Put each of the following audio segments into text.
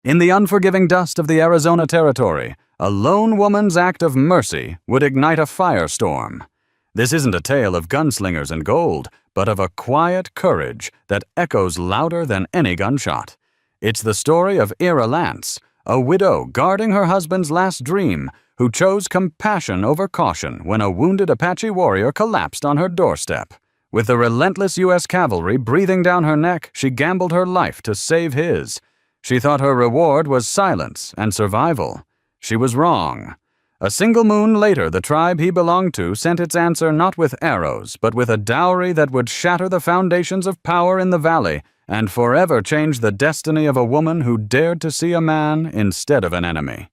In the unforgiving dust of the Arizona Territory, a lone woman's act of mercy would ignite a firestorm. This isn't a tale of gunslingers and gold, but of a quiet courage that echoes louder than any gunshot. It's the story of Ira Lance, a widow guarding her husband's last dream, who chose compassion over caution when a wounded Apache warrior collapsed on her doorstep. With the relentless U.S. cavalry breathing down her neck, she gambled her life to save his. She thought her reward was silence and survival. She was wrong. A single moon later, the tribe he belonged to sent its answer not with arrows, but with a dowry that would shatter the foundations of power in the valley and forever change the destiny of a woman who dared to see a man instead of an enemy.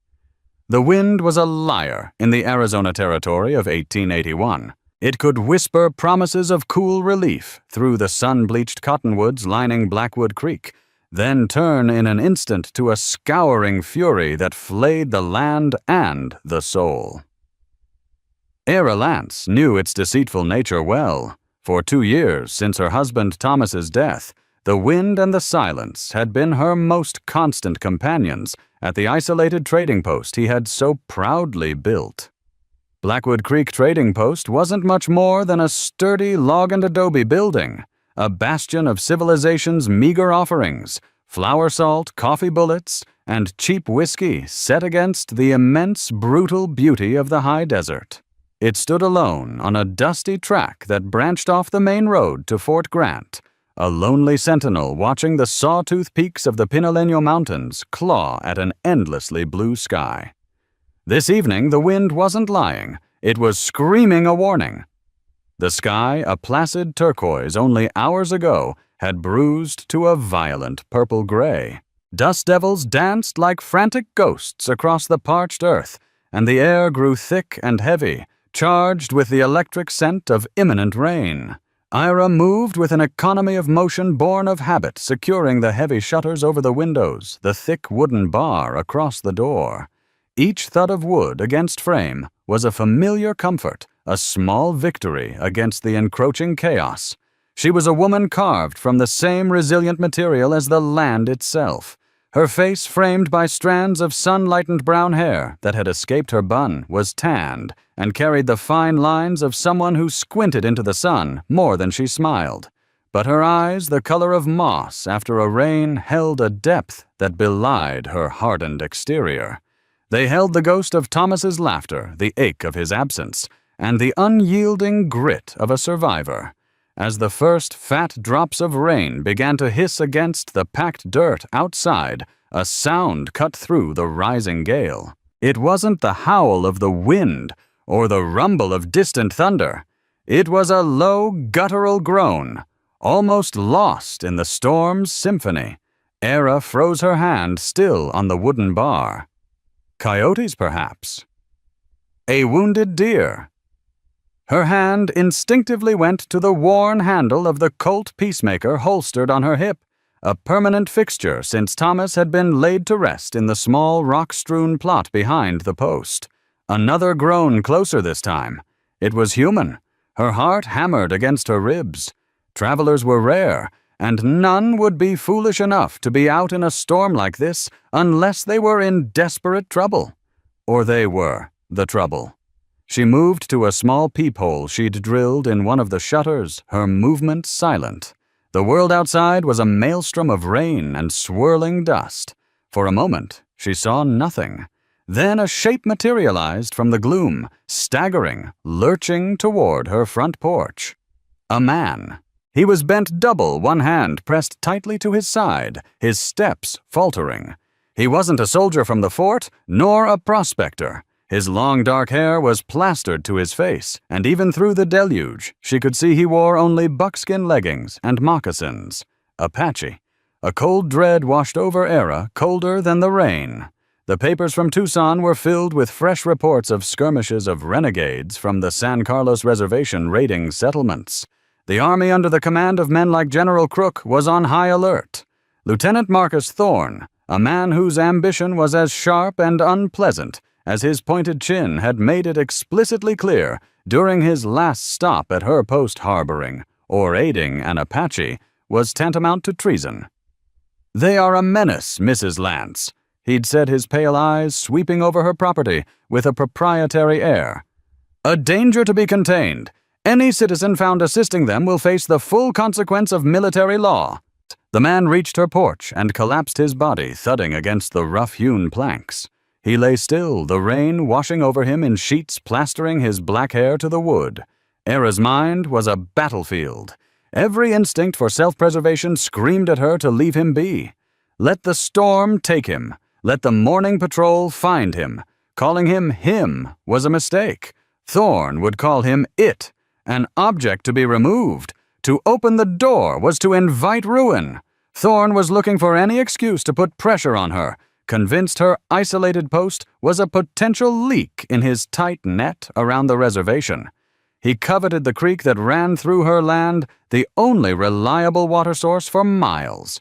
The wind was a liar in the Arizona Territory of 1881. It could whisper promises of cool relief through the sun-bleached cottonwoods lining Blackwood Creek, then turn in an instant to a scouring fury that flayed the land and the soul. Ira Lance knew its deceitful nature well. For 2 years since her husband Thomas's death, the wind and the silence had been her most constant companions at the isolated trading post he had so proudly built. Blackwood Creek Trading Post wasn't much more than a sturdy log and adobe building, a bastion of civilization's meager offerings, flour salt, coffee bullets, and cheap whiskey set against the immense, brutal beauty of the high desert. It stood alone on a dusty track that branched off the main road to Fort Grant, a lonely sentinel watching the sawtooth peaks of the Pinaleño Mountains claw at an endlessly blue sky. This evening, the wind wasn't lying. It was screaming a warning. The sky, a placid turquoise only hours ago, had bruised to a violent purple gray. Dust devils danced like frantic ghosts across the parched earth, and the air grew thick and heavy, charged with the electric scent of imminent rain. Ira moved with an economy of motion born of habit, securing the heavy shutters over the windows, the thick wooden bar across the door. Each thud of wood against frame was a familiar comfort, a small victory against the encroaching chaos. She was a woman carved from the same resilient material as the land itself. Her face, framed by strands of sun-lightened brown hair that had escaped her bun, was tanned and carried the fine lines of someone who squinted into the sun more than she smiled. But her eyes, the color of moss after a rain, held a depth that belied her hardened exterior. They held the ghost of Thomas's laughter, the ache of his absence, and the unyielding grit of a survivor. As the first fat drops of rain began to hiss against the packed dirt outside, a sound cut through the rising gale. It wasn't the howl of the wind or the rumble of distant thunder. It was a low, guttural groan, almost lost in the storm's symphony. Ira froze her hand still on the wooden bar. Coyotes, perhaps. A wounded deer. Her hand instinctively went to the worn handle of the Colt Peacemaker holstered on her hip, a permanent fixture since Thomas had been laid to rest in the small rock-strewn plot behind the post. Another groan closer this time. It was human. Her heart hammered against her ribs. Travelers were rare, and none would be foolish enough to be out in a storm like this unless they were in desperate trouble. Or they were the trouble. She moved to a small peephole she'd drilled in one of the shutters, her movement silent. The world outside was a maelstrom of rain and swirling dust. For a moment, she saw nothing. Then a shape materialized from the gloom, staggering, lurching toward her front porch. A man. He was bent double, one hand pressed tightly to his side, his steps faltering. He wasn't a soldier from the fort, nor a prospector. His long dark hair was plastered to his face, and even through the deluge, she could see he wore only buckskin leggings and moccasins. Apache. A cold dread washed over Ira, colder than the rain. The papers from Tucson were filled with fresh reports of skirmishes of renegades from the San Carlos Reservation raiding settlements. The army under the command of men like General Crook was on high alert. Lieutenant Marcus Thorne, a man whose ambition was as sharp and unpleasant as his pointed chin, had made it explicitly clear during his last stop at her post harboring, or aiding an Apache, was tantamount to treason. "They are a menace, Mrs. Lance. He'd said, his pale eyes sweeping over her property with a proprietary air. "A danger to be contained. Any citizen found assisting them will face the full consequence of military law." The man reached her porch and collapsed, his body thudding against the rough-hewn planks. He lay still, the rain washing over him in sheets plastering his black hair to the wood. Era's mind was a battlefield. Every instinct for self-preservation screamed at her to leave him be. Let the storm take him. Let the morning patrol find him. Calling him was a mistake. Thorn would call him it, an object to be removed. To open the door was to invite ruin. Thorn was looking for any excuse to put pressure on her, convinced her isolated post was a potential leak in his tight net around the reservation. He coveted the creek that ran through her land, the only reliable water source for miles.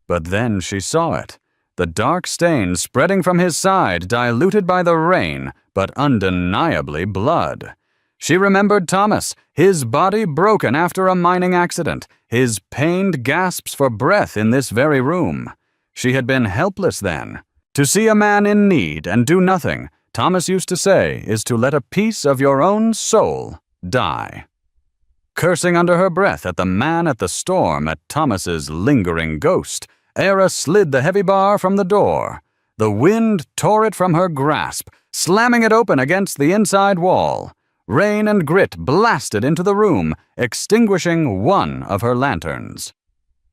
But then she saw it, the dark stain spreading from his side, diluted by the rain, but undeniably blood. She remembered Thomas, his body broken after a mining accident, his pained gasps for breath in this very room. She had been helpless then. To see a man in need and do nothing, Thomas used to say, is to let a piece of your own soul die. Cursing under her breath at the man at the storm, at Thomas's lingering ghost, Era slid the heavy bar from the door. The wind tore it from her grasp, slamming it open against the inside wall. Rain and grit blasted into the room, extinguishing one of her lanterns.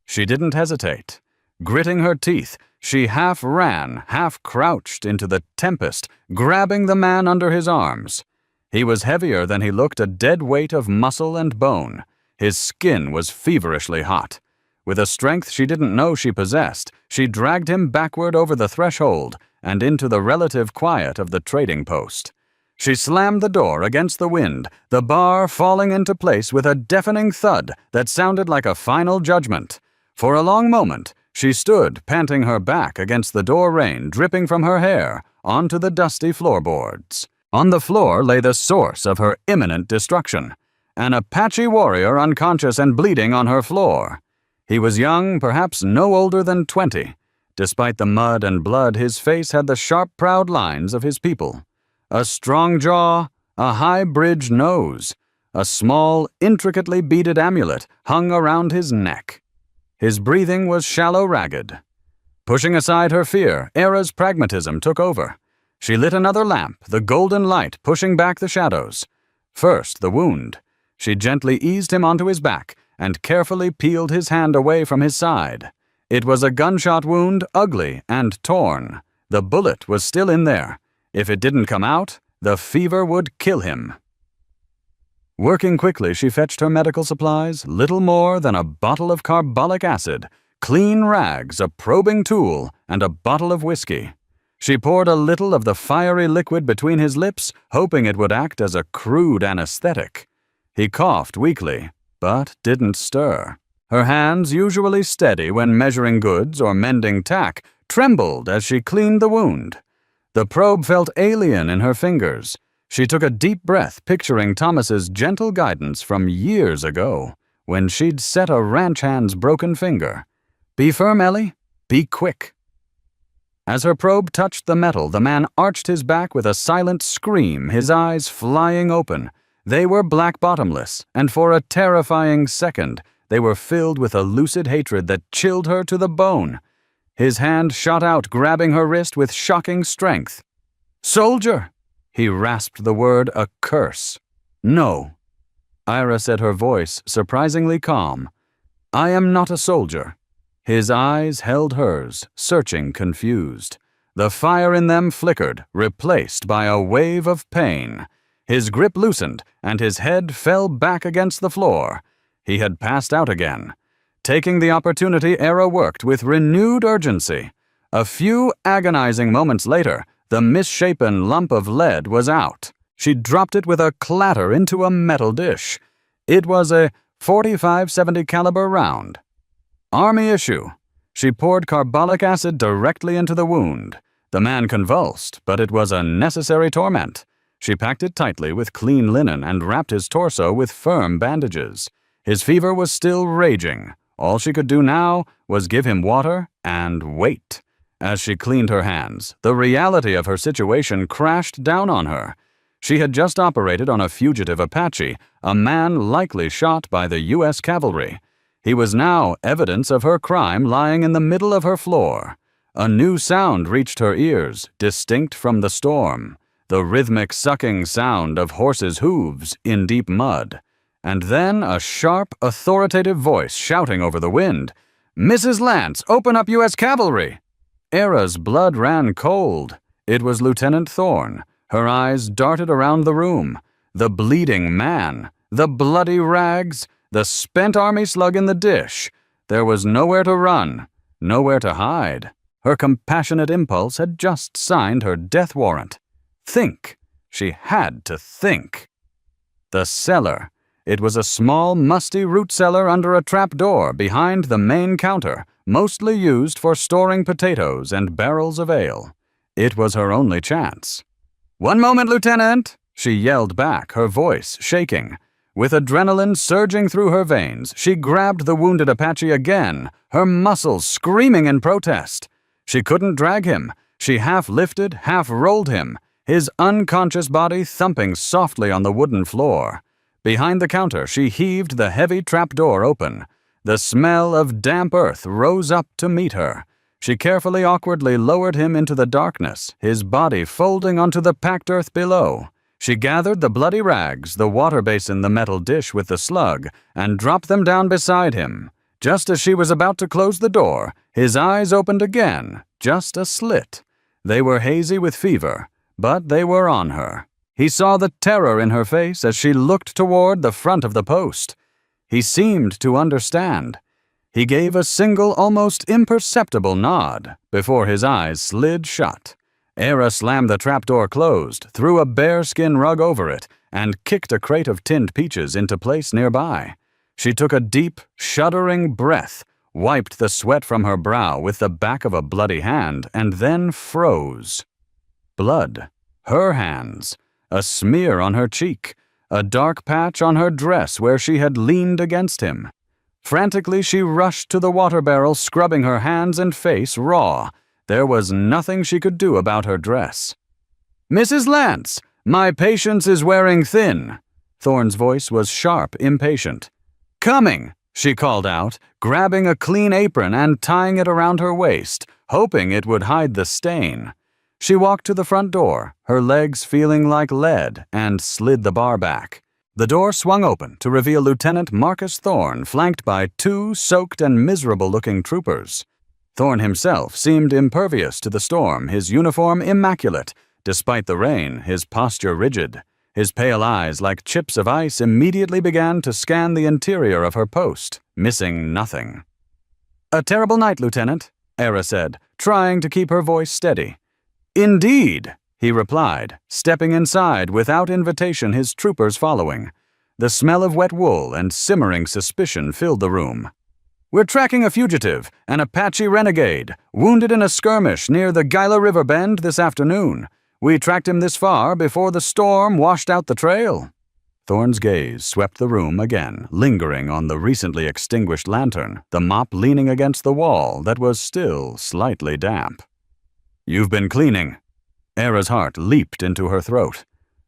She didn't hesitate. Gritting her teeth, she half ran, half crouched into the tempest, grabbing the man under his arms. He was heavier than he looked, a dead weight of muscle and bone. His skin was feverishly hot. With a strength she didn't know she possessed, she dragged him backward over the threshold and into the relative quiet of the trading post. She slammed the door against the wind, the bar falling into place with a deafening thud that sounded like a final judgment. For a long moment, she stood, panting, her back against the door rain dripping from her hair onto the dusty floorboards. On the floor lay the source of her imminent destruction, an Apache warrior unconscious and bleeding on her floor. He was young, perhaps no older than 20. Despite the mud and blood, his face had the sharp, proud lines of his people. A strong jaw, a high-bridged nose, a small, intricately beaded amulet hung around his neck. His breathing was shallow, ragged. Pushing aside her fear, Era's pragmatism took over. She lit another lamp, the golden light pushing back the shadows. First, the wound. She gently eased him onto his back and carefully peeled his hand away from his side. It was a gunshot wound, ugly and torn. The bullet was still in there. If it didn't come out, the fever would kill him. Working quickly, she fetched her medical supplies, little more than a bottle of carbolic acid, clean rags, a probing tool, and a bottle of whiskey. She poured a little of the fiery liquid between his lips, hoping it would act as a crude anesthetic. He coughed weakly, but didn't stir. Her hands, usually steady when measuring goods or mending tack, trembled as she cleaned the wound. The probe felt alien in her fingers. She took a deep breath, picturing Thomas's gentle guidance from years ago, when she'd set a ranch hand's broken finger. "Be firm, Ellie. Be quick." As her probe touched the metal, the man arched his back with a silent scream, his eyes flying open. They were black bottomless, and for a terrifying second, they were filled with a lucid hatred that chilled her to the bone. His hand shot out, grabbing her wrist with shocking strength. "Soldier!" He rasped the word, a curse. "No." Ira said, her voice surprisingly calm. "I am not a soldier." His eyes held hers, searching, confused. The fire in them flickered, replaced by a wave of pain. His grip loosened, and his head fell back against the floor. He had passed out again. Taking the opportunity, Era worked with renewed urgency. A few agonizing moments later, the misshapen lump of lead was out. She dropped it with a clatter into a metal dish. It was a .45-70 caliber round. Army issue. She poured carbolic acid directly into the wound. The man convulsed, but it was a necessary torment. She packed it tightly with clean linen and wrapped his torso with firm bandages. His fever was still raging. All she could do now was give him water and wait. As she cleaned her hands, the reality of her situation crashed down on her. She had just operated on a fugitive Apache, a man likely shot by the U.S. cavalry. He was now evidence of her crime lying in the middle of her floor. A new sound reached her ears, distinct from the storm, the rhythmic sucking sound of horses' hooves in deep mud. And then a sharp, authoritative voice shouting over the wind, "Mrs. Lance, open up U.S. cavalry!" Era's blood ran cold. It was Lieutenant Thorne. Her eyes darted around the room. The bleeding man, the bloody rags, the spent army slug in the dish. There was nowhere to run, nowhere to hide. Her compassionate impulse had just signed her death warrant. Think. She had to think. The cellar. It was a small, musty root cellar under a trapdoor behind the main counter, mostly used for storing potatoes and barrels of ale. It was her only chance. "One moment, Lieutenant!" she yelled back, her voice shaking. With adrenaline surging through her veins, she grabbed the wounded Apache again, her muscles screaming in protest. She couldn't drag him. She half lifted, half rolled him, his unconscious body thumping softly on the wooden floor. Behind the counter, she heaved the heavy trapdoor open. The smell of damp earth rose up to meet her. She carefully, awkwardly lowered him into the darkness, his body folding onto the packed earth below. She gathered the bloody rags, the water basin, the metal dish with the slug, and dropped them down beside him. Just as she was about to close the door, his eyes opened again, just a slit. They were hazy with fever, but they were on her. He saw the terror in her face as she looked toward the front of the post. He seemed to understand. He gave a single, almost imperceptible nod before his eyes slid shut. Era slammed the trapdoor closed, threw a bearskin rug over it, and kicked a crate of tinned peaches into place nearby. She took a deep, shuddering breath, wiped the sweat from her brow with the back of a bloody hand, and then froze. Blood. Her hands. A smear on her cheek. A dark patch on her dress where she had leaned against him. Frantically, she rushed to the water barrel, scrubbing her hands and face raw. There was nothing she could do about her dress. "Mrs. Lance, my patience is wearing thin." Thorne's voice was sharp, impatient. "Coming," she called out, grabbing a clean apron and tying it around her waist, hoping it would hide the stain. She walked to the front door, her legs feeling like lead, and slid the bar back. The door swung open to reveal Lieutenant Marcus Thorne, flanked by two soaked and miserable-looking troopers. Thorne himself seemed impervious to the storm, his uniform immaculate. Despite the rain, his posture rigid. His pale eyes, like chips of ice, immediately began to scan the interior of her post, missing nothing. "A terrible night, Lieutenant," Era said, trying to keep her voice steady. "Indeed," he replied, stepping inside without invitation, his troopers following. The smell of wet wool and simmering suspicion filled the room. "We're tracking a fugitive, an Apache renegade, wounded in a skirmish near the Gila River bend this afternoon. We tracked him this far before the storm washed out the trail." Thorne's gaze swept the room again, lingering on the recently extinguished lantern, the mop leaning against the wall that was still slightly damp. "You've been cleaning." Era's heart leaped into her throat.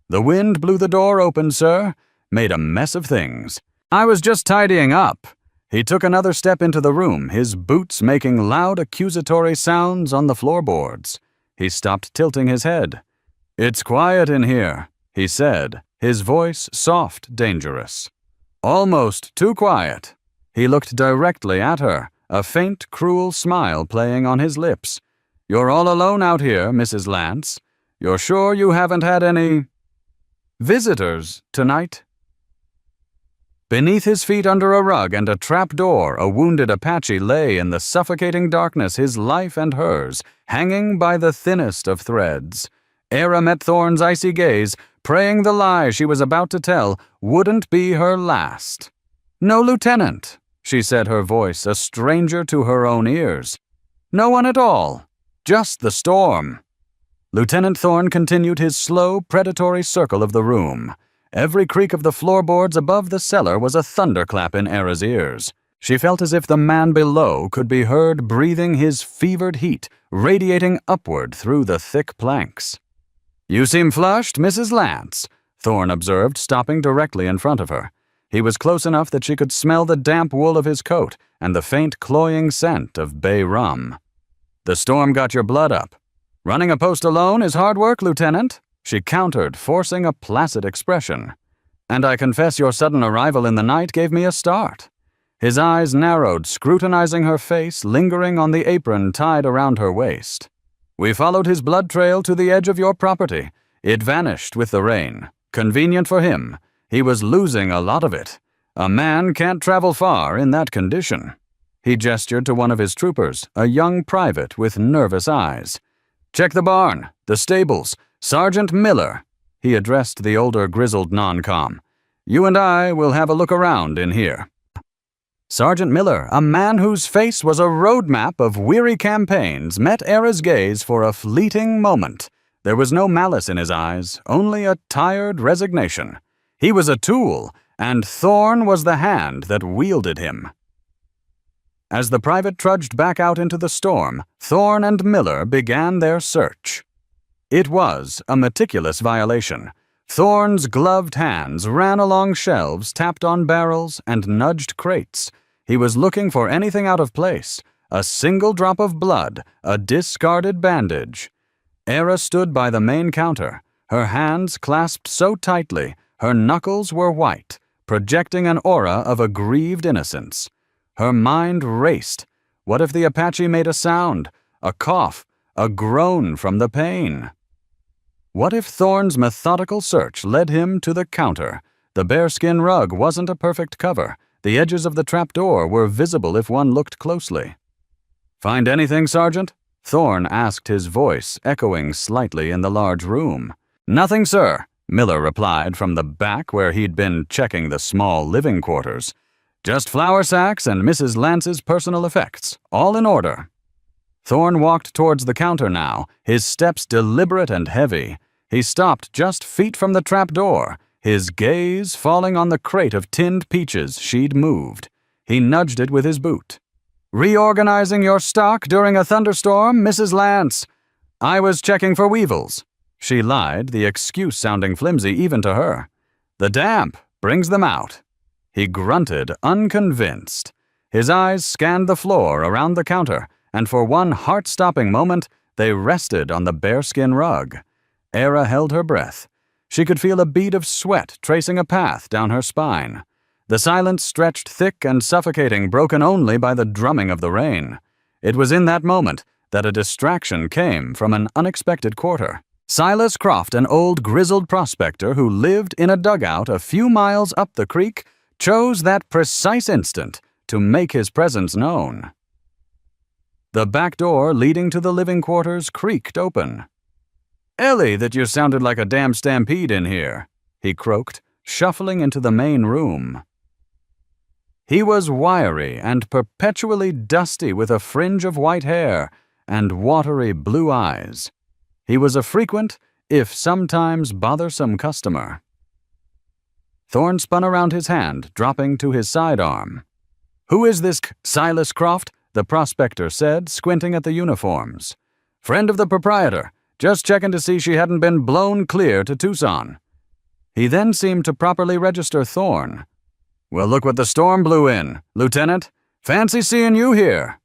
"The wind blew the door open, sir. Made a mess of things. I was just tidying up." He took another step into the room, his boots making loud accusatory sounds on the floorboards. He stopped tilting his head. "It's quiet in here," he said, his voice soft, dangerous. "Almost too quiet." He looked directly at her, a faint, cruel smile playing on his lips. "You're all alone out here, Mrs. Lance. You're sure you haven't had any visitors tonight?" Beneath his feet under a rug and a trapdoor, a wounded Apache lay in the suffocating darkness, his life and hers, hanging by the thinnest of threads. Era met Thorne's icy gaze, praying the lie she was about to tell wouldn't be her last. "No, Lieutenant," she said, her voice a stranger to her own ears. "No one at all. Just the storm." Lieutenant Thorne continued his slow, predatory circle of the room. Every creak of the floorboards above the cellar was a thunderclap in Era's ears. She felt as if the man below could be heard breathing his fevered heat, radiating upward through the thick planks. "You seem flushed, Mrs. Lance," Thorne observed, stopping directly in front of her. He was close enough that she could smell the damp wool of his coat and the faint cloying scent of bay rum. "The storm got your blood up. Running a post alone is hard work, Lieutenant," she countered, forcing a placid expression. "And I confess your sudden arrival in the night gave me a start." His eyes narrowed, scrutinizing her face, lingering on the apron tied around her waist. "We followed his blood trail to the edge of your property. It vanished with the rain. Convenient for him. He was losing a lot of it. A man can't travel far in that condition." He gestured to one of his troopers, a young private with nervous eyes. "Check the barn, the stables, Sergeant Miller." He addressed the older grizzled non-com. "You and I will have a look around in here." Sergeant Miller, a man whose face was a roadmap of weary campaigns, met Era's gaze for a fleeting moment. There was no malice in his eyes, only a tired resignation. He was a tool, and Thorne was the hand that wielded him. As the private trudged back out into the storm, Thorne and Miller began their search. It was a meticulous violation. Thorne's gloved hands ran along shelves, tapped on barrels, and nudged crates. He was looking for anything out of place. A single drop of blood, a discarded bandage. Era stood by the main counter, her hands clasped so tightly, her knuckles were white, projecting an aura of aggrieved innocence. Her mind raced. What if the Apache made a sound, a cough, a groan from the pain? What if Thorne's methodical search led him to the counter? The bearskin rug wasn't a perfect cover. The edges of the trapdoor were visible if one looked closely. "Find anything, Sergeant?" Thorne asked, his voice echoing slightly in the large room. "Nothing, sir," Miller replied from the back where he'd been checking the small living quarters. "Just flour sacks and Mrs. Lance's personal effects, all in order." Thorne walked towards the counter now, his steps deliberate and heavy. He stopped just feet from the trapdoor, his gaze falling on the crate of tinned peaches she'd moved. He nudged it with his boot. "Reorganizing your stock during a thunderstorm, Mrs. Lance?" "I was checking for weevils." She lied, the excuse sounding flimsy even to her. "The damp brings them out." He grunted, unconvinced. His eyes scanned the floor around the counter, and for one heart-stopping moment, they rested on the bearskin rug. Era held her breath. She could feel a bead of sweat tracing a path down her spine. The silence stretched thick and suffocating, broken only by the drumming of the rain. It was in that moment that a distraction came from an unexpected quarter. Silas Croft, an old grizzled prospector who lived in a dugout a few miles up the creek, chose that precise instant to make his presence known. The back door leading to the living quarters creaked open. "Ellie, that you sounded like a damn stampede in here," he croaked, shuffling into the main room. He was wiry and perpetually dusty with a fringe of white hair and watery blue eyes. He was a frequent, if sometimes bothersome customer. Thorne spun around his hand, dropping to his sidearm. "Who is this Silas Croft?" the prospector said, squinting at the uniforms. "Friend of the proprietor. Just checking to see she hadn't been blown clear to Tucson." He then seemed to properly register Thorne. "Well, look what the storm blew in, Lieutenant. Fancy seeing you here."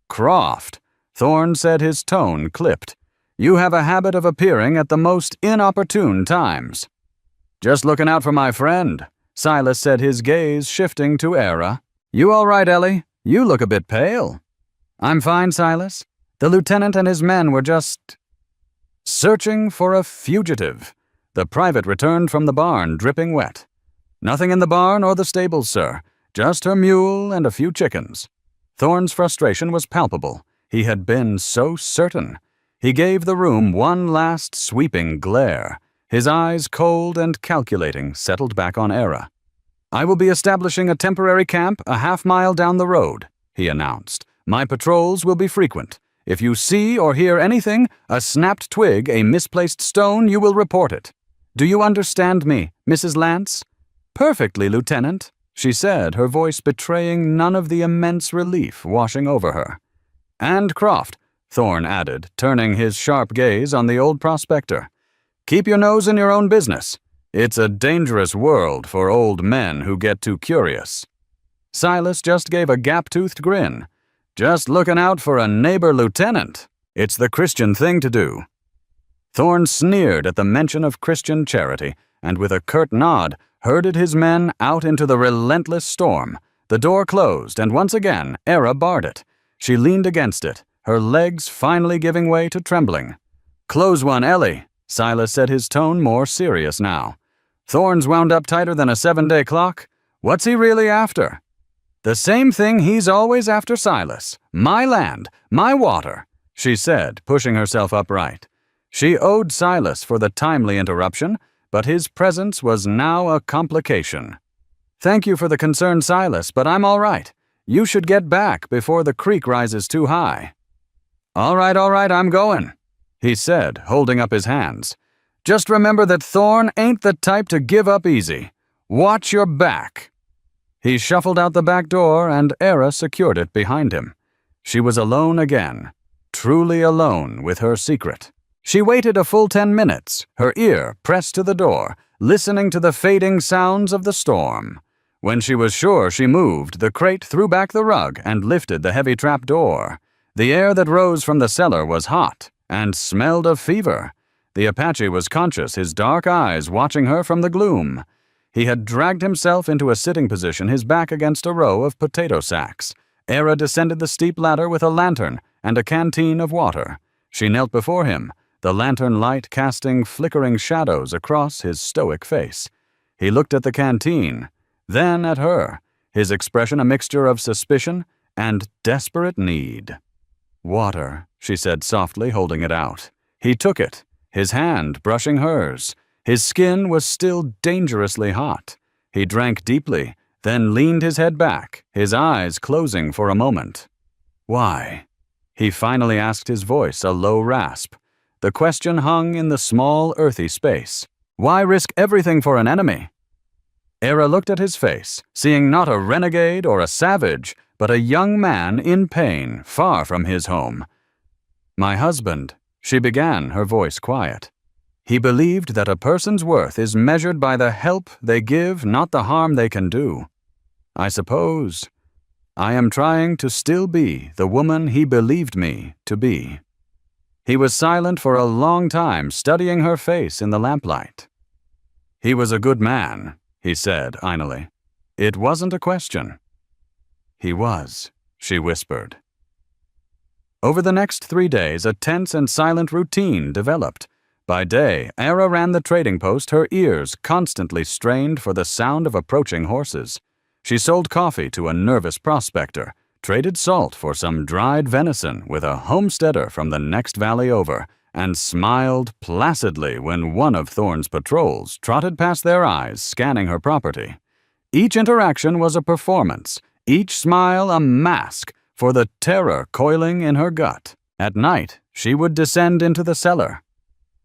"Croft," Thorne said, his tone clipped. "You have a habit of appearing at the most inopportune times." "Just looking out for my friend," Silas said, his gaze shifting to Era. "You all right, Ellie? You look a bit pale." "I'm fine, Silas. The lieutenant and his men were just searching for a fugitive." The private returned from the barn, dripping wet. "Nothing in the barn or the stables, sir. Just her mule and a few chickens." Thorne's frustration was palpable. He had been so certain. He gave the room one last sweeping glare. His eyes, cold and calculating, settled back on Era. "I will be establishing a temporary camp a half-mile down the road," he announced. "My patrols will be frequent. If you see or hear anything, a snapped twig, a misplaced stone, you will report it. Do you understand me, Mrs. Lance?" "Perfectly, Lieutenant," she said, her voice betraying none of the immense relief washing over her. "And Croft," Thorne added, turning his sharp gaze on the old prospector. "Keep your nose in your own business. It's a dangerous world for old men who get too curious." Silas just gave a gap-toothed grin. "Just looking out for a neighbor lieutenant. It's the Christian thing to do." Thorne sneered at the mention of Christian charity, and with a curt nod, herded his men out into the relentless storm. The door closed, and once again, Era barred it. She leaned against it, her legs finally giving way to trembling. "Close one, Ellie," Silas said, his tone more serious now. "Thorne's wound up tighter than a 7-day clock. What's he really after?" "The same thing he's always after, Silas. My land, my water," she said, pushing herself upright. She owed Silas for the timely interruption, but his presence was now a complication. "Thank you for the concern, Silas, but I'm all right. You should get back before the creek rises too high." All right, I'm going," he said, holding up his hands. "Just remember that Thorne ain't the type to give up easy. Watch your back." He shuffled out the back door, and Era secured it behind him. She was alone again, truly alone with her secret. She waited a full 10 minutes, her ear pressed to the door, listening to the fading sounds of the storm. When she was sure she moved, the crate threw back the rug and lifted the heavy trap door. The air that rose from the cellar was hot and smelled of fever. The Apache was conscious, his dark eyes watching her from the gloom. He had dragged himself into a sitting position, his back against a row of potato sacks. Era descended the steep ladder with a lantern and a canteen of water. She knelt before him, the lantern light casting flickering shadows across his stoic face. He looked at the canteen, then at her, his expression a mixture of suspicion and desperate need. "Water," she said softly, holding it out. He took it, his hand brushing hers. His skin was still dangerously hot. He drank deeply, then leaned his head back, his eyes closing for a moment. "Why?" he finally asked, his voice a low rasp. The question hung in the small, earthy space. Why risk everything for an enemy? Era looked at his face, seeing not a renegade or a savage, but a young man in pain, far from his home. "My husband," she began, her voice quiet. "He believed that a person's worth is measured by the help they give, not the harm they can do. I suppose I am trying to still be the woman he believed me to be." He was silent for a long time, studying her face in the lamplight. "He was a good man," he said finally. "It wasn't a question." "He was," she whispered. Over the next 3 days, a tense and silent routine developed. By day, Era ran the trading post, her ears constantly strained for the sound of approaching horses. She sold coffee to a nervous prospector, traded salt for some dried venison with a homesteader from the next valley over, and smiled placidly when one of Thorne's patrols trotted past their eyes, scanning her property. Each interaction was a performance, each smile a mask for the terror coiling in her gut. At night, she would descend into the cellar.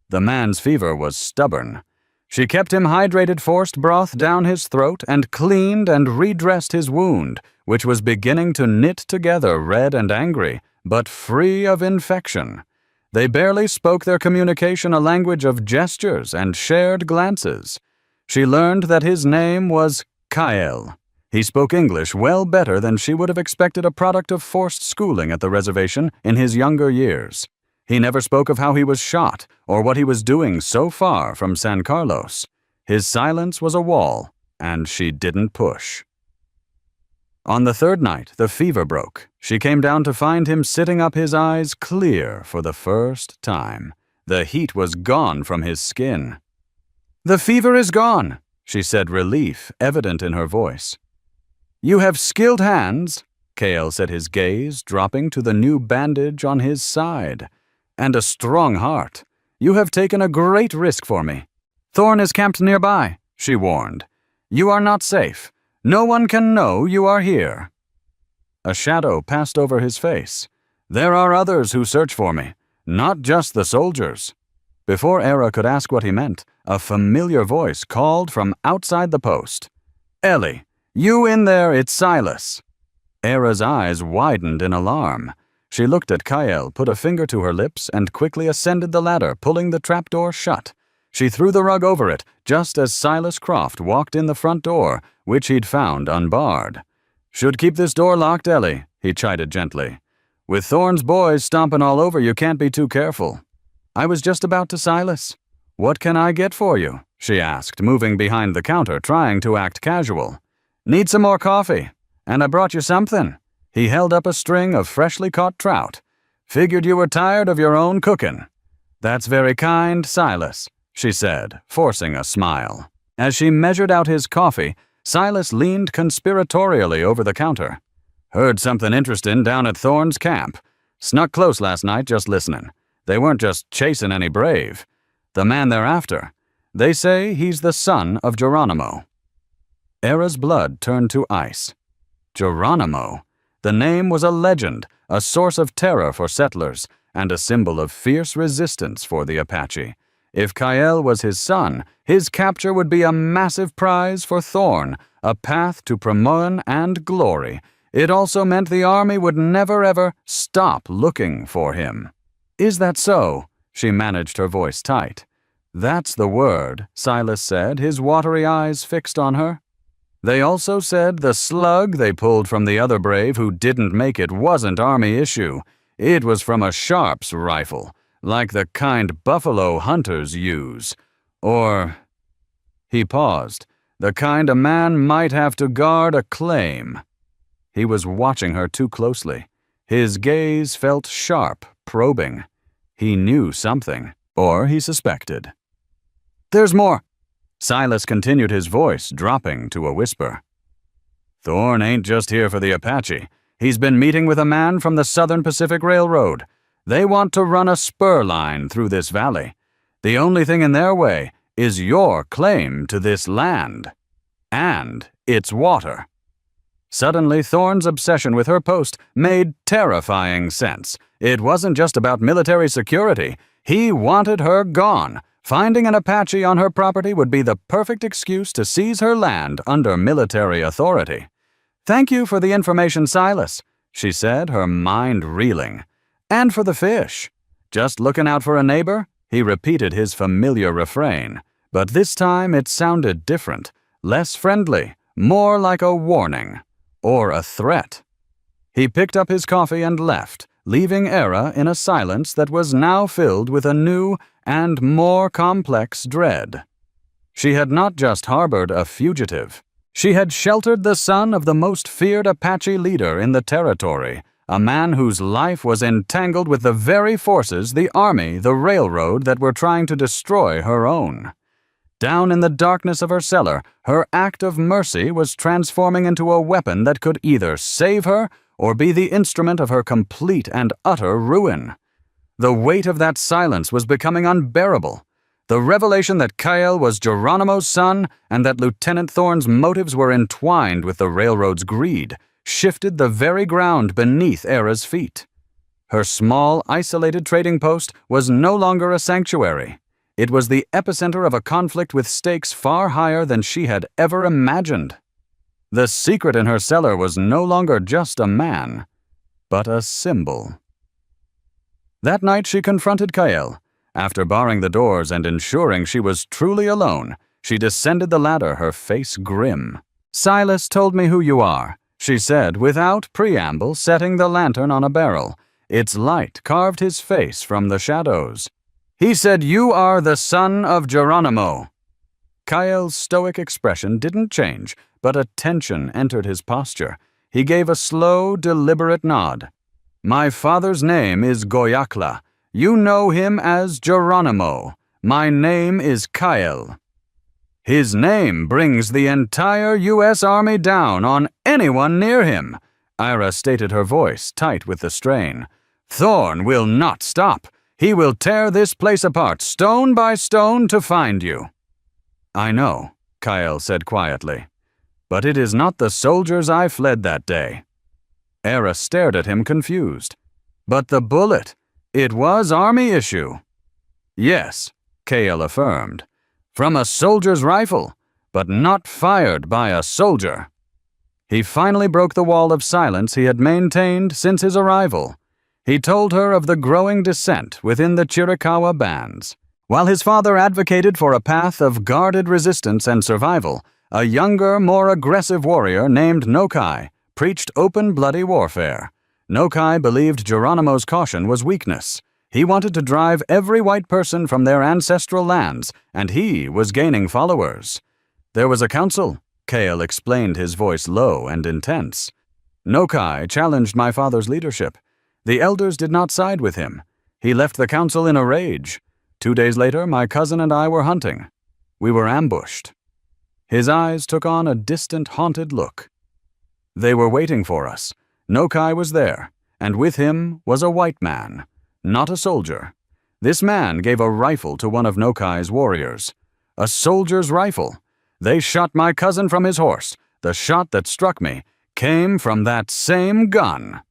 The man's fever was stubborn. She kept him hydrated, forced broth down his throat, and cleaned and redressed his wound, which was beginning to knit together, red and angry, but free of infection. They barely spoke their communication, a language of gestures and shared glances. She learned that his name was Kyle. He spoke English well better than she would have expected, a product of forced schooling at the reservation in his younger years. He never spoke of how he was shot or what he was doing so far from San Carlos. His silence was a wall, and she didn't push. On the 3rd night, the fever broke. She came down to find him sitting up, his eyes clear for the first time. The heat was gone from his skin. "The fever is gone," she said, relief evident in her voice. "You have skilled hands," Cale said, his gaze dropping to the new bandage on his side. "And a strong heart. You have taken a great risk for me." "Thorne is camped nearby," she warned. "You are not safe. No one can know you are here." A shadow passed over his face. "There are others who search for me, not just the soldiers." Before Era could ask what he meant, a familiar voice called from outside the post. "Ellie, You in there, it's Silas." Era's eyes widened in alarm. She looked at Kyle, put a finger to her lips, and quickly ascended the ladder, pulling the trapdoor shut. She threw the rug over it, just as Silas Croft walked in the front door, which he'd found unbarred. "Should keep this door locked, Ellie," he chided gently. "With Thorne's boys stomping all over, you can't be too careful." "I was just about to, Silas." "What can I get for you?" she asked, moving behind the counter, trying to act casual. "Need some more coffee? And I brought you something." He held up a string of freshly caught trout. "Figured you were tired of your own cooking." "That's very kind, Silas," she said, forcing a smile. As she measured out his coffee, Silas leaned conspiratorially over the counter. "Heard something interesting down at Thorne's camp. Snuck close last night just listening. They weren't just chasing any brave. The man they're after, they say he's the son of Geronimo." Era's blood turned to ice. Geronimo. The name was a legend, a source of terror for settlers, and a symbol of fierce resistance for the Apache. If Kyle was his son, his capture would be a massive prize for Thorne, a path to promotion and glory. It also meant the army would never ever stop looking for him. "Is that so?" She managed her voice tight. "That's the word," Silas said, his watery eyes fixed on her. "They also said the slug they pulled from the other brave who didn't make it wasn't army issue. It was from a Sharp's rifle, like the kind buffalo hunters use. Or," he paused, "the kind a man might have to guard a claim." He was watching her too closely. His gaze felt sharp, probing. He knew something, or he suspected. "There's more." Silas continued, his voice dropping to a whisper. "Thorne ain't just here for the Apache. He's been meeting with a man from the Southern Pacific Railroad. They want to run a spur line through this valley. The only thing in their way is your claim to this land. And its water." Suddenly, Thorne's obsession with her post made terrifying sense. It wasn't just about military security. He wanted her gone. Finding an Apache on her property would be the perfect excuse to seize her land under military authority. "Thank you for the information, Silas," she said, her mind reeling. "And for the fish. Just looking out for a neighbor?" He repeated his familiar refrain, but this time it sounded different, less friendly, more like a warning. Or a threat. He picked up his coffee and left, leaving Era in a silence that was now filled with a new and more complex dread. She had not just harbored a fugitive. She had sheltered the son of the most feared Apache leader in the territory, a man whose life was entangled with the very forces, the army, the railroad, that were trying to destroy her own. Down in the darkness of her cellar, her act of mercy was transforming into a weapon that could either save her or be the instrument of her complete and utter ruin. The weight of that silence was becoming unbearable. The revelation that Kyle was Geronimo's son and that Lieutenant Thorne's motives were entwined with the railroad's greed shifted the very ground beneath Era's feet. Her small, isolated trading post was no longer a sanctuary. It was the epicenter of a conflict with stakes far higher than she had ever imagined. The secret in her cellar was no longer just a man, but a symbol. That night she confronted Kyle. After barring the doors and ensuring she was truly alone, she descended the ladder, her face grim. "Silas told me who you are," she said without preamble, setting the lantern on a barrel. Its light carved his face from the shadows. "He said you are the son of Geronimo." Kyle's stoic expression didn't change, but a tension entered his posture. He gave a slow, deliberate nod. "My father's name is Goyakla. You know him as Geronimo. My name is Kyle." "His name brings the entire U.S. Army down on anyone near him," Ira stated, her voice tight with the strain. "Thorne will not stop. He will tear this place apart, stone by stone, to find you." "I know," Kyle said quietly. "But it is not the soldiers I fled that day." Era stared at him confused. "But the bullet, it was army issue." "Yes," Kyle affirmed. "From a soldier's rifle, but not fired by a soldier." He finally broke the wall of silence he had maintained since his arrival. He told her of the growing dissent within the Chiricahua bands. While his father advocated for a path of guarded resistance and survival, a younger, more aggressive warrior named Nokai preached open, bloody warfare. Nokai believed Geronimo's caution was weakness. He wanted to drive every white person from their ancestral lands, and he was gaining followers. There was a council. Cale explained, his voice low and intense. Nokai challenged my father's leadership. The elders did not side with him. He left the council in a rage. 2 days later, my cousin and I were hunting. We were ambushed. His eyes took on a distant, haunted look. They were waiting for us. Nokai was there, and with him was a white man, not a soldier. This man gave a rifle to one of Nokai's warriors. A soldier's rifle. They shot my cousin from his horse. The shot that struck me came from that same gun.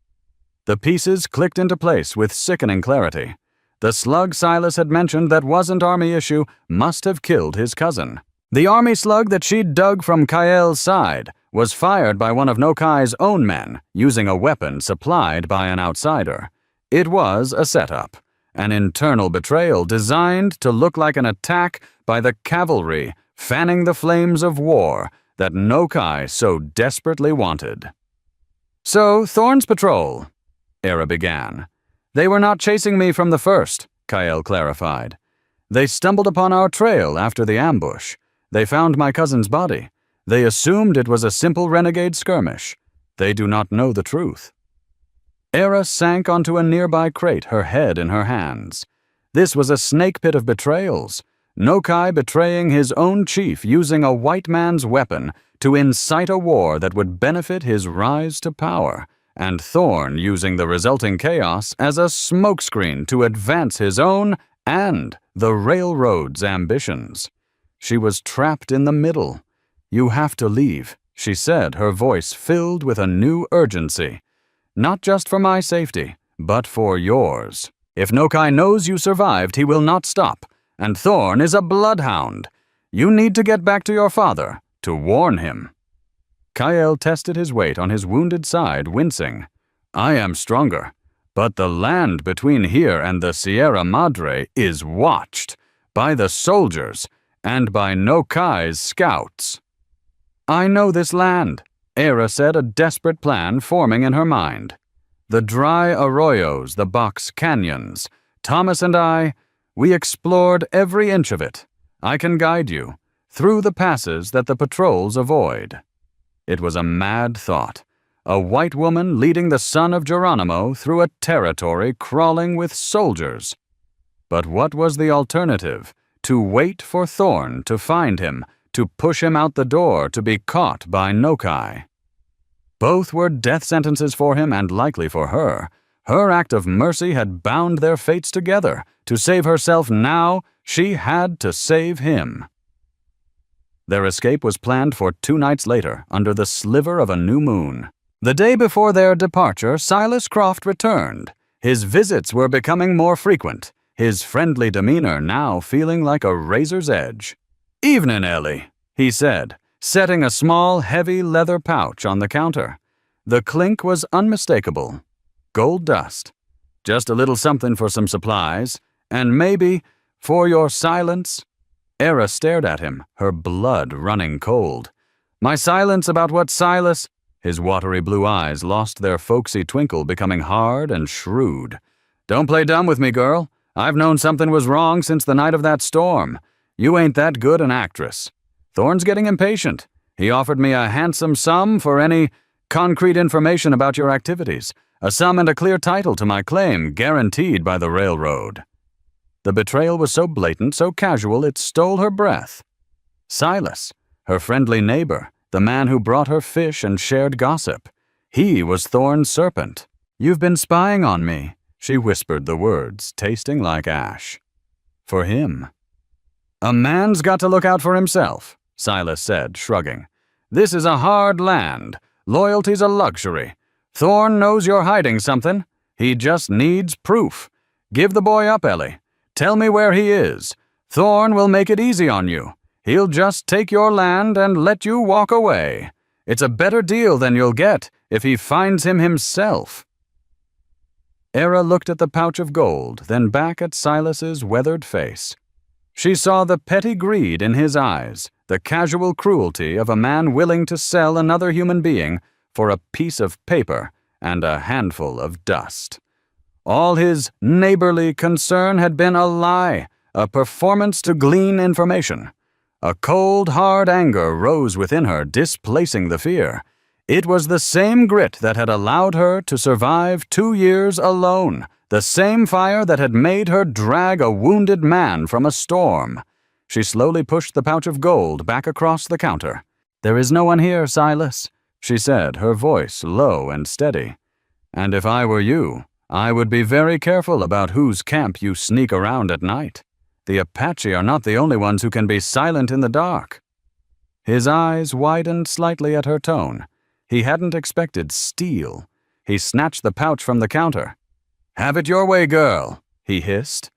The pieces clicked into place with sickening clarity. The slug Silas had mentioned that wasn't Army issue must have killed his cousin. The Army slug that she'd dug from Kael's side was fired by one of Nokai's own men using a weapon supplied by an outsider. It was a setup, an internal betrayal designed to look like an attack by the cavalry fanning the flames of war that Nokai so desperately wanted. "So, Thorn's patrol," Era began. "They were not chasing me from the first," Kael clarified. "They stumbled upon our trail after the ambush. They found my cousin's body. They assumed it was a simple renegade skirmish. They do not know the truth." Era sank onto a nearby crate, her head in her hands. This was a snake pit of betrayals. Nokai betraying his own chief using a white man's weapon to incite a war that would benefit his rise to power, and Thorn using the resulting chaos as a smokescreen to advance his own and the railroad's ambitions. She was trapped in the middle. "You have to leave," she said, her voice filled with a new urgency. "Not just for my safety, but for yours. If Nokai knows you survived, he will not stop, and Thorn is a bloodhound. You need to get back to your father, to warn him." Kael tested his weight on his wounded side, wincing. "I am stronger, but the land between here and the Sierra Madre is watched by the soldiers and by Nokai's scouts." "I know this land," Era said, a desperate plan forming in her mind. "The dry arroyos, the box canyons. Thomas and I, we explored every inch of it. I can guide you through the passes that the patrols avoid." It was a mad thought. A white woman leading the son of Geronimo through a territory crawling with soldiers. But what was the alternative? To wait for Thorn to find him, to push him out the door, to be caught by Nokai. Both were death sentences for him and likely for her. Her act of mercy had bound their fates together. To save herself now, she had to save him. Their escape was planned for 2 nights later, under the sliver of a new moon. The day before their departure, Silas Croft returned. His visits were becoming more frequent, his friendly demeanor now feeling like a razor's edge. "Evenin', Ellie," he said, setting a small, heavy leather pouch on the counter. The clink was unmistakable. Gold dust. "Just a little something for some supplies, and maybe for your silence." Era stared at him, her blood running cold. "My silence about what Silas—" His watery blue eyes lost their folksy twinkle, becoming hard and shrewd. "Don't play dumb with me, girl. I've known something was wrong since the night of that storm. You ain't that good an actress. Thorn's getting impatient. He offered me a handsome sum for any concrete information about your activities, a sum and a clear title to my claim, guaranteed by the railroad." The betrayal was so blatant, so casual, it stole her breath. Silas, her friendly neighbor, the man who brought her fish and shared gossip. He was Thorn's serpent. "You've been spying on me," she whispered the words, tasting like ash. "For him." "A man's got to look out for himself," Silas said, shrugging. "This is a hard land. Loyalty's a luxury. Thorn knows you're hiding something. He just needs proof. Give the boy up, Ellie. Tell me where he is. Thorn will make it easy on you. He'll just take your land and let you walk away. It's a better deal than you'll get if he finds him himself." Era looked at the pouch of gold, then back at Silas's weathered face. She saw the petty greed in his eyes, the casual cruelty of a man willing to sell another human being for a piece of paper and a handful of dust. All his neighborly concern had been a lie, a performance to glean information. A cold, hard anger rose within her, displacing the fear. It was the same grit that had allowed her to survive 2 years alone, the same fire that had made her drag a wounded man from a storm. She slowly pushed the pouch of gold back across the counter. "There is no one here, Silas," she said, her voice low and steady. "And if I were you, I would be very careful about whose camp you sneak around at night. The Apache are not the only ones who can be silent in the dark." His eyes widened slightly at her tone. He hadn't expected steel. He snatched the pouch from the counter. "Have it your way, girl," he hissed.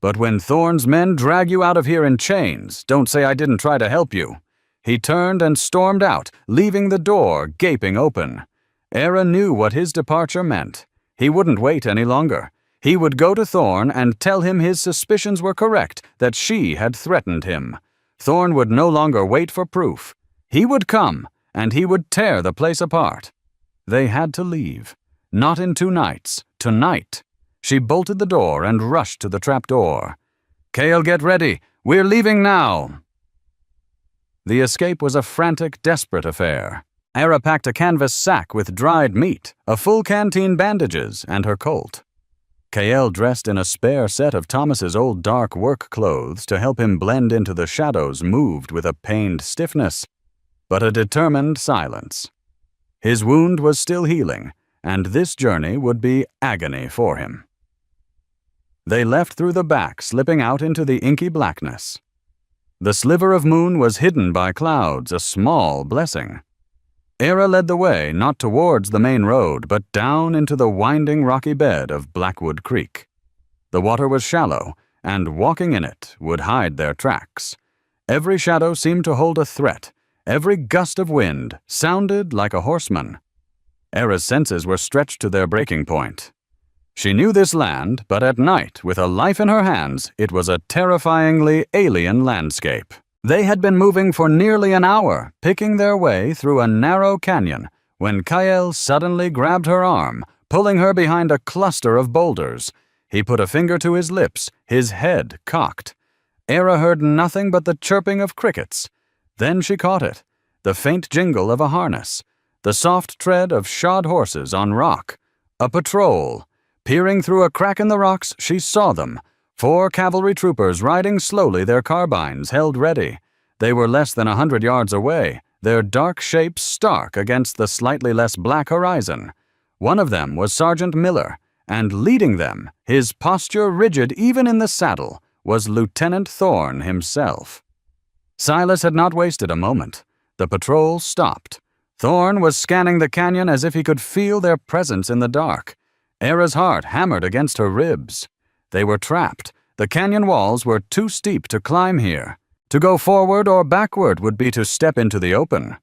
"But when Thorne's men drag you out of here in chains, don't say I didn't try to help you." He turned and stormed out, leaving the door gaping open. Era knew what his departure meant. He wouldn't wait any longer. He would go to Thorne and tell him his suspicions were correct, that she had threatened him. Thorne would no longer wait for proof. He would come, and he would tear the place apart. They had to leave. Not in 2 nights. Tonight. She bolted the door and rushed to the trapdoor. "Cale, get ready. We're leaving now." The escape was a frantic, desperate affair. Era packed a canvas sack with dried meat, a full canteen bandages, and her colt. Cale dressed in a spare set of Thomas's old dark work clothes to help him blend into the shadows, moved with a pained stiffness, but a determined silence. His wound was still healing, and this journey would be agony for him. They left through the back, slipping out into the inky blackness. The sliver of moon was hidden by clouds, a small blessing. Era led the way, not towards the main road, but down into the winding rocky bed of Blackwood Creek. The water was shallow, and walking in it would hide their tracks. Every shadow seemed to hold a threat. Every gust of wind sounded like a horseman. Era's senses were stretched to their breaking point. She knew this land, but at night, with a life in her hands, it was a terrifyingly alien landscape. They had been moving for nearly an hour, picking their way through a narrow canyon, when Cale suddenly grabbed her arm, pulling her behind a cluster of boulders. He put a finger to his lips, his head cocked. Era heard nothing but the chirping of crickets. Then she caught it, the faint jingle of a harness, the soft tread of shod horses on rock. A patrol. Peering through a crack in the rocks, she saw them. 4 cavalry troopers riding slowly, their carbines held ready. They were less than 100 yards away, their dark shapes stark against the slightly less black horizon. One of them was Sergeant Miller, and leading them, his posture rigid even in the saddle, was Lieutenant Thorne himself. Silas had not wasted a moment. The patrol stopped. Thorne was scanning the canyon as if he could feel their presence in the dark. Era's heart hammered against her ribs. They were trapped. The canyon walls were too steep to climb here. To go forward or backward would be to step into the open.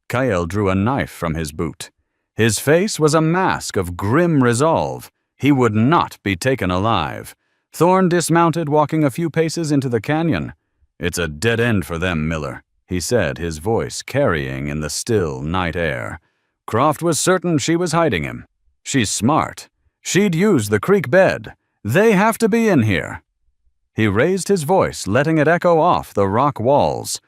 Cale drew a knife from his boot. His face was a mask of grim resolve. He would not be taken alive. Thorne dismounted, walking a few paces into the canyon. "It's a dead end for them, Miller," he said, his voice carrying in the still night air. "Croft was certain she was hiding him. She's smart. She'd use the creek bed. They have to be in here." He raised his voice, letting it echo off the rock walls.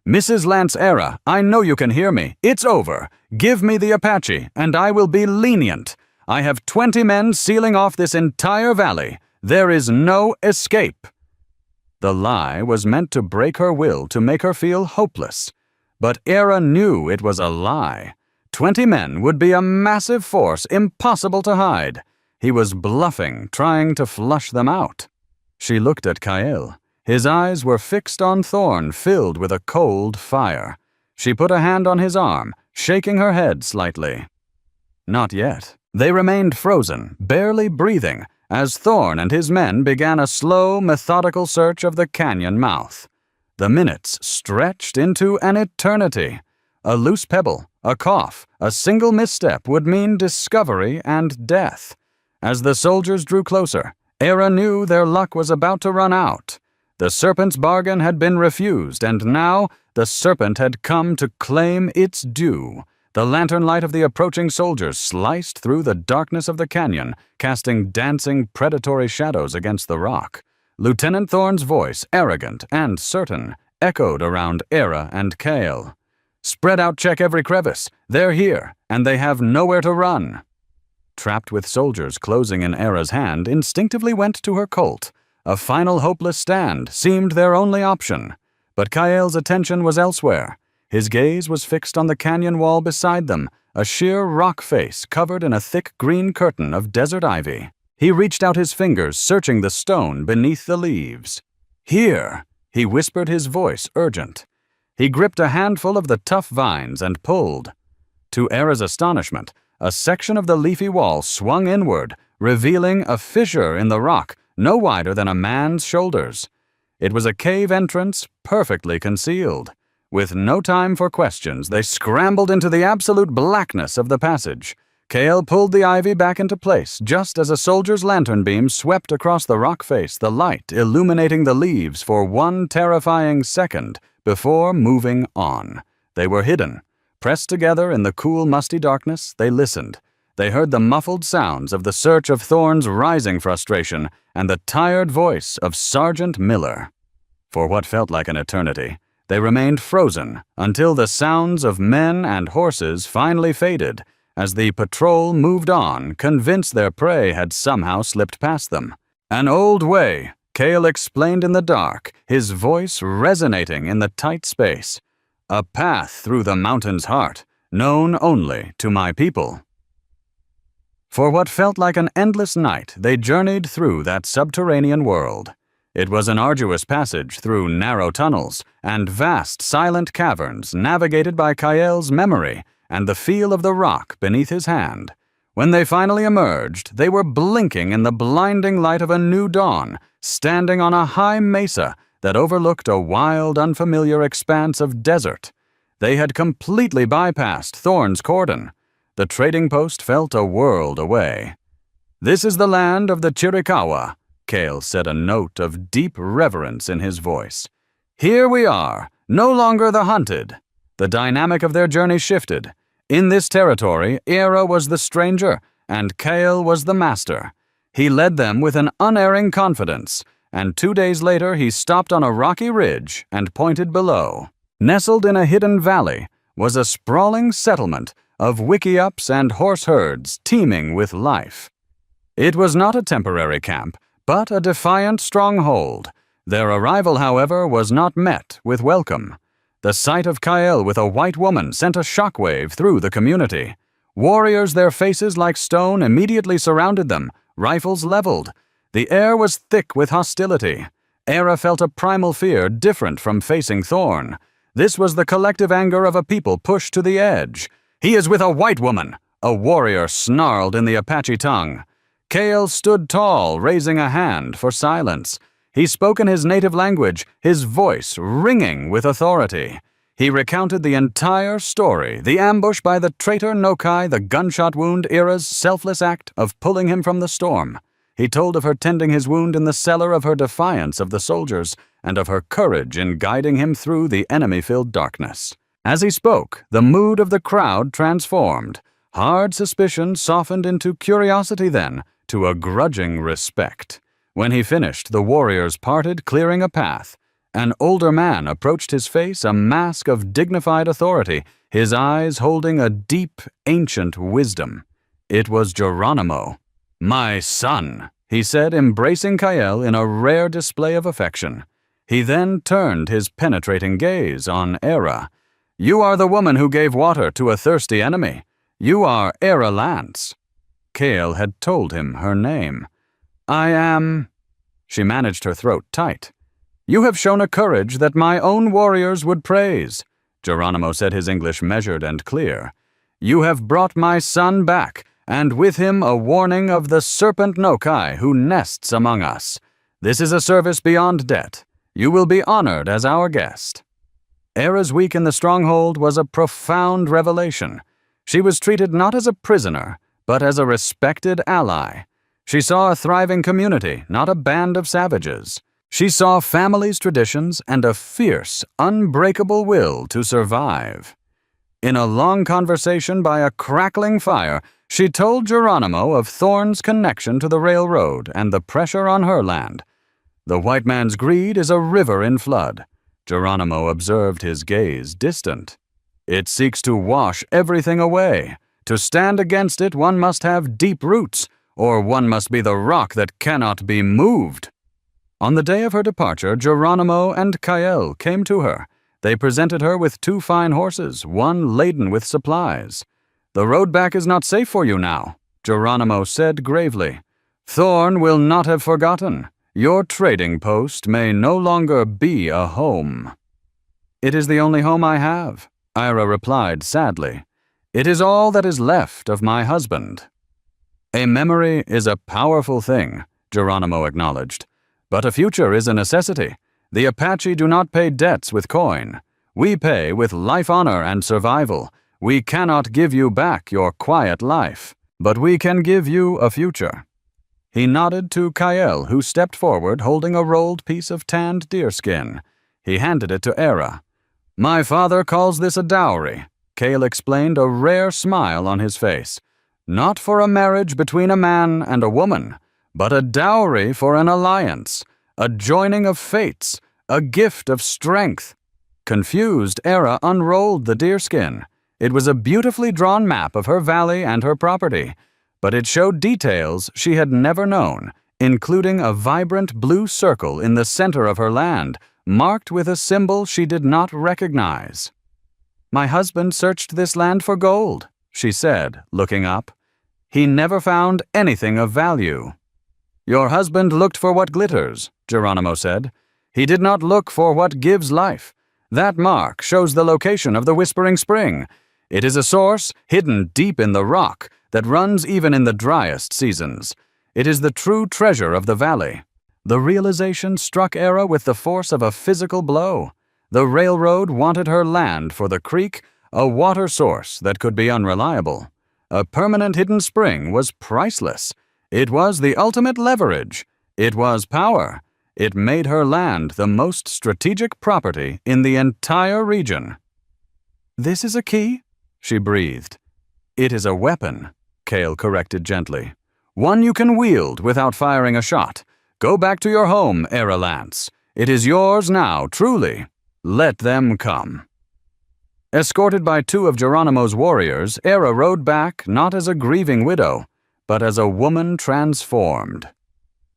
"Mrs. Lance Era, I know you can hear me. It's over. Give me the Apache, and I will be lenient. I have 20 men sealing off this entire valley. There is no escape." The lie was meant to break her will, to make her feel hopeless. But Era knew it was a lie. 20 men would be a massive force, impossible to hide. He was bluffing, trying to flush them out. She looked at Cale. His eyes were fixed on Thorne, filled with a cold fire. She put a hand on his arm, shaking her head slightly. Not yet. They remained frozen, barely breathing, as Thorne and his men began a slow, methodical search of the canyon mouth. The minutes stretched into an eternity. A loose pebble, a cough, a single misstep would mean discovery and death. As the soldiers drew closer, Era knew their luck was about to run out. The serpent's bargain had been refused, and now the serpent had come to claim its due. The lantern light of the approaching soldiers sliced through the darkness of the canyon, casting dancing, predatory shadows against the rock. Lieutenant Thorne's voice, arrogant and certain, echoed around Era and Cale. "Spread out, check every crevice. They're here, and they have nowhere to run." Trapped with soldiers closing in Era's hand, instinctively went to her Colt. A final hopeless stand seemed their only option. But Cale's attention was elsewhere. His gaze was fixed on the canyon wall beside them, a sheer rock face covered in a thick green curtain of desert ivy. He reached out his fingers, searching the stone beneath the leaves. "Here," he whispered, his voice urgent. He gripped a handful of the tough vines and pulled. To Era's astonishment, a section of the leafy wall swung inward, revealing a fissure in the rock no wider than a man's shoulders. It was a cave entrance, perfectly concealed. With no time for questions, they scrambled into the absolute blackness of the passage. Cale pulled the ivy back into place just as a soldier's lantern beam swept across the rock face, the light illuminating the leaves for one terrifying second before moving on. They were hidden. Pressed together in the cool, musty darkness, they listened. They heard the muffled sounds of the search of Thorne's rising frustration and the tired voice of Sergeant Miller. For what felt like an eternity, they remained frozen until the sounds of men and horses finally faded as the patrol moved on, convinced their prey had somehow slipped past them. "An old way," Cale explained in the dark, his voice resonating in the tight space. "A path through the mountain's heart, known only to my people." For what felt like an endless night, they journeyed through that subterranean world. It was an arduous passage through narrow tunnels and vast, silent caverns navigated by Cale's memory and the feel of the rock beneath his hand. When they finally emerged, they were blinking in the blinding light of a new dawn, standing on a high mesa that overlooked a wild, unfamiliar expanse of desert. They had completely bypassed Thorne's cordon. The trading post felt a world away. "This is the land of the Chiricahua," Cale said, a note of deep reverence in his voice. "Here we are, no longer the hunted." The dynamic of their journey shifted. In this territory, Era was the stranger, and Cale was the master. He led them with an unerring confidence, and 2 days later he stopped on a rocky ridge and pointed below. Nestled in a hidden valley was a sprawling settlement of wickiups and horse herds teeming with life. It was not a temporary camp, but a defiant stronghold. Their arrival, however, was not met with welcome. The sight of Cale with a white woman sent a shockwave through the community. Warriors, their faces like stone, immediately surrounded them, rifles leveled. The air was thick with hostility. Era felt a primal fear different from facing Thorne. This was the collective anger of a people pushed to the edge. "He is with a white woman," a warrior snarled in the Apache tongue. Cale stood tall, raising a hand for silence. He spoke in his native language, his voice ringing with authority. He recounted the entire story, the ambush by the traitor Nokai, the gunshot wound, Era's selfless act of pulling him from the storm. He told of her tending his wound in the cellar, of her defiance of the soldiers, and of her courage in guiding him through the enemy-filled darkness. As he spoke, the mood of the crowd transformed. Hard suspicion softened into curiosity, then to a grudging respect. When he finished, the warriors parted, clearing a path. An older man approached, his face a mask of dignified authority, his eyes holding a deep, ancient wisdom. It was Geronimo. "My son," he said, embracing Cale in a rare display of affection. He then turned his penetrating gaze on Era. "You are the woman who gave water to a thirsty enemy. You are Era Lance." Cale had told him her name. "I am—" She managed her throat tight. "You have shown a courage that my own warriors would praise," Geronimo said, his English measured and clear. "You have brought my son back, and with him a warning of the serpent Nokai who nests among us. This is a service beyond debt. You will be honored as our guest." Era's week in the stronghold was a profound revelation. She was treated not as a prisoner, but as a respected ally. She saw a thriving community, not a band of savages. She saw family's traditions and a fierce, unbreakable will to survive. In a long conversation by a crackling fire, she told Geronimo of Thorn's connection to the railroad and the pressure on her land. The white man's greed is a river in flood. Geronimo observed his gaze distant. It seeks to wash everything away. To stand against it, one must have deep roots, or one must be the rock that cannot be moved. On the day of her departure, Geronimo and Kael came to her. They presented her with 2 fine horses, one laden with supplies. "The road back is not safe for you now," Geronimo said gravely. "Thorn will not have forgotten. Your trading post may no longer be a home." "It is the only home I have," Ira replied sadly. "It is all that is left of my husband." "A memory is a powerful thing," Geronimo acknowledged. "But a future is a necessity. The Apache do not pay debts with coin. We pay with life honor and survival. We cannot give you back your quiet life, but we can give you a future." He nodded to Kael, who stepped forward holding a rolled piece of tanned deerskin. He handed it to Era. "My father calls this a dowry," Kael explained, a rare smile on his face. "Not for a marriage between a man and a woman, but a dowry for an alliance, a joining of fates, a gift of strength." Confused, Era unrolled the deerskin. It was a beautifully drawn map of her valley and her property, but it showed details she had never known, including a vibrant blue circle in the center of her land, marked with a symbol she did not recognize. "My husband searched this land for gold," she said, looking up. "He never found anything of value." "Your husband looked for what glitters," Geronimo said. "He did not look for what gives life. That mark shows the location of the Whispering Spring. It is a source hidden deep in the rock that runs even in the driest seasons. It is the true treasure of the valley." The realization struck Era with the force of a physical blow. The railroad wanted her land for the creek, a water source that could be unreliable. A permanent hidden spring was priceless. It was the ultimate leverage. It was power. It made her land the most strategic property in the entire region. "This is a key?" she breathed. "It is a weapon," Kael corrected gently. "One you can wield without firing a shot. Go back to your home, Era Lance. It is yours now, truly. Let them come." Escorted by 2 of Geronimo's warriors, Era rode back not as a grieving widow, but as a woman transformed.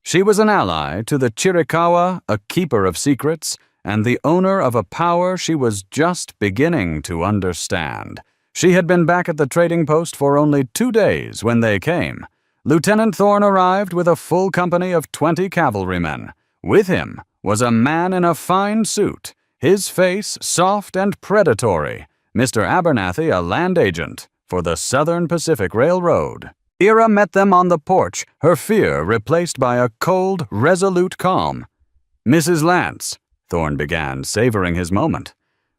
She was an ally to the Chiricahua, a keeper of secrets, and the owner of a power she was just beginning to understand. She had been back at the trading post for only 2 days when they came. Lieutenant Thorn arrived with a full company of 20 cavalrymen. With him was a man in a fine suit, his face soft and predatory, Mr. Abernathy, a land agent for the Southern Pacific Railroad. Era met them on the porch, her fear replaced by a cold, resolute calm. "Mrs. Lance," Thorn began, savoring his moment,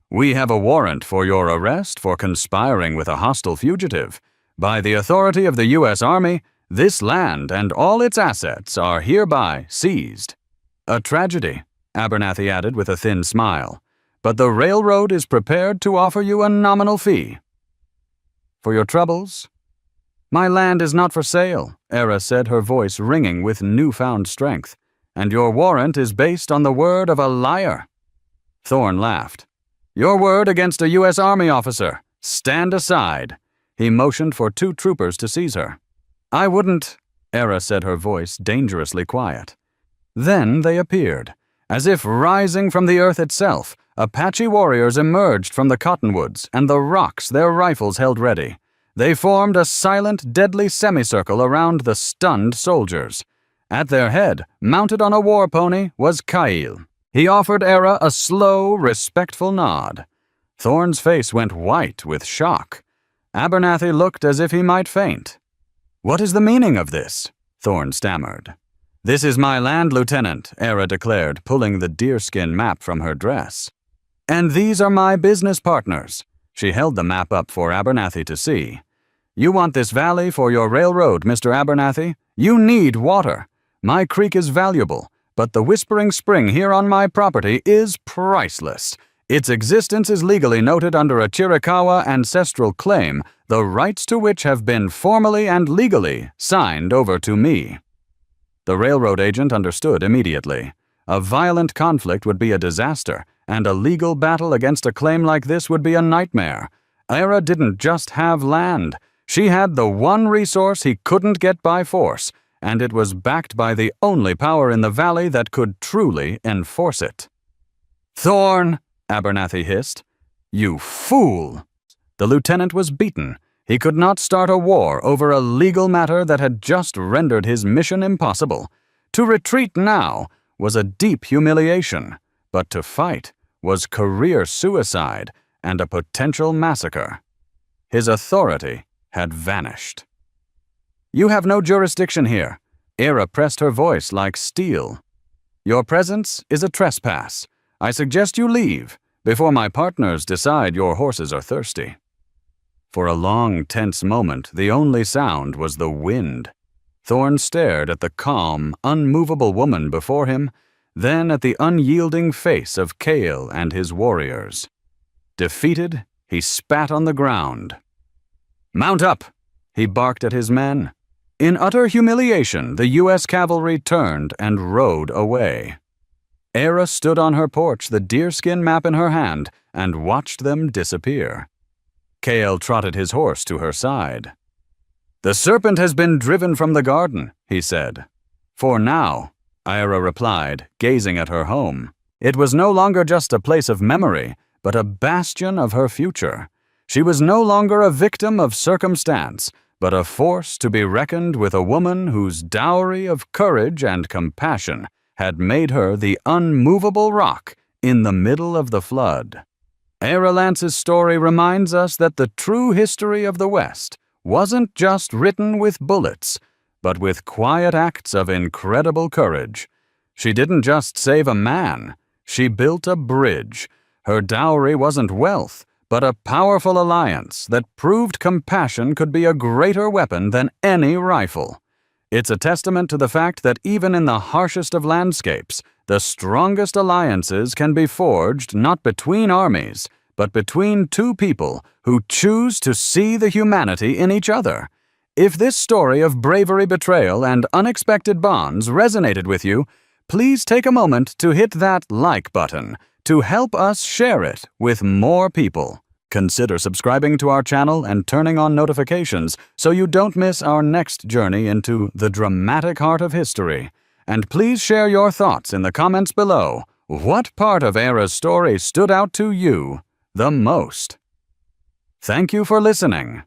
"we have a warrant for your arrest for conspiring with a hostile fugitive. By the authority of the U.S. Army, this land and all its assets are hereby seized." "A tragedy," Abernathy added with a thin smile, "but the railroad is prepared to offer you a nominal fee." "For your troubles?" "My land is not for sale," Era said, her voice ringing with newfound strength. "And your warrant is based on the word of a liar." Thorn laughed. "Your word against a U.S. Army officer. Stand aside." He motioned for 2 troopers to seize her. "I wouldn't," Era said, her voice dangerously quiet. Then they appeared. As if rising from the earth itself, Apache warriors emerged from the cottonwoods and the rocks their rifles held ready. They formed a silent, deadly semicircle around the stunned soldiers. At their head, mounted on a war pony, was Kael. He offered Era a slow, respectful nod. Thorn's face went white with shock. Abernathy looked as if he might faint. "What is the meaning of this?" Thorn stammered. "This is my land, Lieutenant," Era declared, pulling the deerskin map from her dress. And these are my business partners." She held the map up for Abernathy to see. "You want this valley for your railroad, Mr. Abernathy? You need water. My creek is valuable, but the Whispering Spring here on my property is priceless. Its existence is legally noted under a Chiricahua ancestral claim, the rights to which have been formally and legally signed over to me." The railroad agent understood immediately. A violent conflict would be a disaster, and a legal battle against a claim like this would be a nightmare. Era didn't just have land. She had the one resource he couldn't get by force, and it was backed by the only power in the valley that could truly enforce it. "Thorn!" Abernathy hissed. "You fool!" The lieutenant was beaten. He could not start a war over a legal matter that had just rendered his mission impossible. To retreat now was a deep humiliation, but to fight was career suicide and a potential massacre. His authority had vanished. "You have no jurisdiction here." Era pressed her voice like steel. "Your presence is a trespass. I suggest you leave before my partners decide your horses are thirsty." For a long, tense moment, the only sound was the wind. Thorn stared at the calm, unmovable woman before him, then at the unyielding face of Cale and his warriors. Defeated, he spat on the ground. "Mount up!" he barked at his men. In utter humiliation, the U.S. cavalry turned and rode away. Era stood on her porch, the deerskin map in her hand, and watched them disappear. Cale trotted his horse to her side. "The serpent has been driven from the garden," he said. "For now," Ira replied, gazing at her home. It was no longer just a place of memory, but a bastion of her future. She was no longer a victim of circumstance, but a force to be reckoned with, a woman whose dowry of courage and compassion had made her the unmovable rock in the middle of the flood. Era Lance's story reminds us that the true history of the West wasn't just written with bullets, but with quiet acts of incredible courage. She didn't just save a man, she built a bridge. Her dowry wasn't wealth, but a powerful alliance that proved compassion could be a greater weapon than any rifle. It's a testament to the fact that even in the harshest of landscapes, the strongest alliances can be forged not between armies, but between two people who choose to see the humanity in each other. If this story of bravery, betrayal, and unexpected bonds resonated with you, please take a moment to hit that like button to help us share it with more people. Consider subscribing to our channel and turning on notifications so you don't miss our next journey into the dramatic heart of history. And please share your thoughts in the comments below. What part of Era's story stood out to you the most? Thank you for listening.